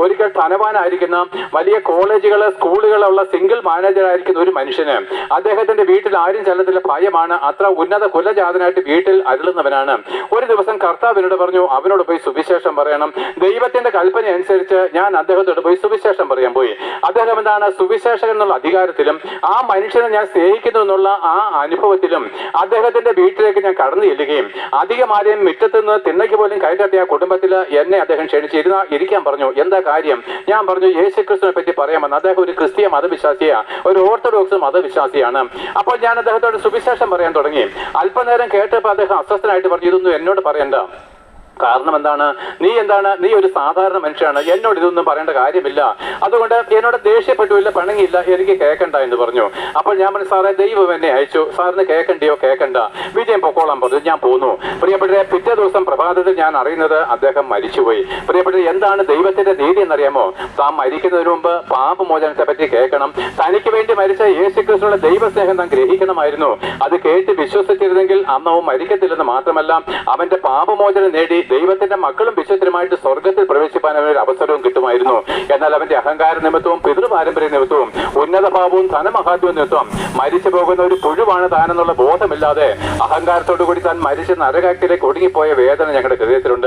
ഒരിക്കൽ ധനവാനായിരിക്കുന്ന വലിയ കോളേജുകൾ സ്കൂളുകളുള്ള സിംഗിൾ മാനേജറായിരിക്കുന്ന ഒരു മനുഷ്യന് അദ്ദേഹത്തിന്റെ വീട്ടിൽ ആരും ചെല്ലത്തില്ല, ഭയമാണ്. അത്ര ഉന്നത കുലജാതനായിട്ട് വീട്ടിൽ അരുളുന്നവനാണ്. ഒരു ദിവസം കർത്താവിനോട് പറഞ്ഞു അവനോട് പോയി സുവിശേഷം പറയണം. ദൈവത്തിന്റെ കൽപ്പന അനുസരിച്ച് ഞാൻ അദ്ദേഹത്തോട് പോയി സുവിശേഷം പറയാൻ പോയി. അദ്ദേഹം എന്താണ് സുവിശേഷകൻ എന്നുള്ള അധികാരത്തിലും ആ മനുഷ്യനെ ഞാൻ സ്നേഹിക്കുന്നു എന്നുള്ള ആ അനുഭവത്തിലും അദ്ദേഹത്തിന്റെ വീട്ടിലേക്ക് ഞാൻ കടന്നു ചെല്ലുകയും അധികം ആരെയും മുറ്റത്ത് നിന്ന് തിണ്ണയ്ക്ക് പോലും കയറ്റാത്ത ആ കുടുംബത്തിൽ എന്നെ അദ്ദേഹം ക്ഷണിച്ചിരുന്ന ഇരിക്കാൻ പറഞ്ഞു. എന്താ കാര്യം? ഞാൻ പറഞ്ഞു യേശുക്രിസ്തുവിനെ പറ്റി പറയാമെന്ന്. അദ്ദേഹം ഒരു ക്രിസ്തീയ മതവിശ്വാസിയാണ്, ഒരു ഓർത്തഡോക്സ് മതവിശ്വാസിയാണ്. അപ്പോൾ ഞാൻ അദ്ദേഹത്തോട് സുവിശേഷം പറയാൻ തുടങ്ങി. അല്പനേരം കേട്ടപ്പോൾ അദ്ദേഹം അസ്വസ്ഥനായിട്ട് പറഞ്ഞു ഇതൊന്നും എന്നോട് പറയണ്ട. കാരണം എന്താണ്? നീ ഒരു സാധാരണ മനുഷ്യനാണ്, എന്നോട് ഇതൊന്നും പറയേണ്ട കാര്യമില്ല, അതുകൊണ്ട് എന്നോട് ദേഷ്യപ്പെട്ടില്ല, പിണങ്ങിയില്ല, എനിക്ക് കേൾക്കണ്ട എന്ന് പറഞ്ഞു. അപ്പോൾ ഞാൻ പറഞ്ഞു സാറേ ദൈവം എന്നെ അയച്ചു, സാറിന് കേൾക്കണ്ടയോ? കേൾക്കണ്ട, വിജയം പൊക്കോളാൻ പറഞ്ഞു. ഞാൻ പോന്നു. പ്രിയപ്പെട്ടവരെ, പിറ്റേ ദിവസം പ്രഭാതത്തിൽ ഞാൻ അറിയുന്നത് അദ്ദേഹം മരിച്ചുപോയി. പ്രിയപ്പെട്ടവരെ, എന്താണ് ദൈവത്തിന്റെ നീതി എന്നറിയാമോ? താൻ മരിക്കുന്നതിന് മുമ്പ് പാപമോചനത്തെ പറ്റി കേൾക്കണം. തനിക്ക് വേണ്ടി മരിച്ച യേശുക്രിസ്തുവിന്റെ ദൈവസ്നേഹം താൻ ഗ്രഹിക്കണമായിരുന്നു. അത് കേട്ട് വിശ്വസിച്ചിരുന്നെങ്കിൽ അന്ന് അവൻ മരിക്കത്തില്ലെന്ന് മാത്രമല്ല അവന്റെ പാപമോചനം നേടി ദൈവത്തിന്റെ മക്കളും വിശ്വസ്തരുമായിട്ട് സ്വർഗത്തിൽ പ്രവേശിപ്പാൻ അവനൊരു അവസരവും കിട്ടുമായിരുന്നു. എന്നാൽ അവന്റെ അഹങ്കാര നിമിത്തവും പിതൃപാരമ്പര്യ നിമിത്തവും ഉന്നത ഭാവവും ധനമഹാത്വവും നിമിത്തവും മരിച്ചു പോകുന്ന ഒരു പുഴുവാണ് താനെന്നുള്ള ബോധമില്ലാതെ അഹങ്കാരത്തോടു കൂടി താൻ മരിച്ച് നരകാക്കിലേക്ക് ഒടുങ്ങിപ്പോയ വേദന ഞങ്ങളുടെ ഹൃദയത്തിലുണ്ട്.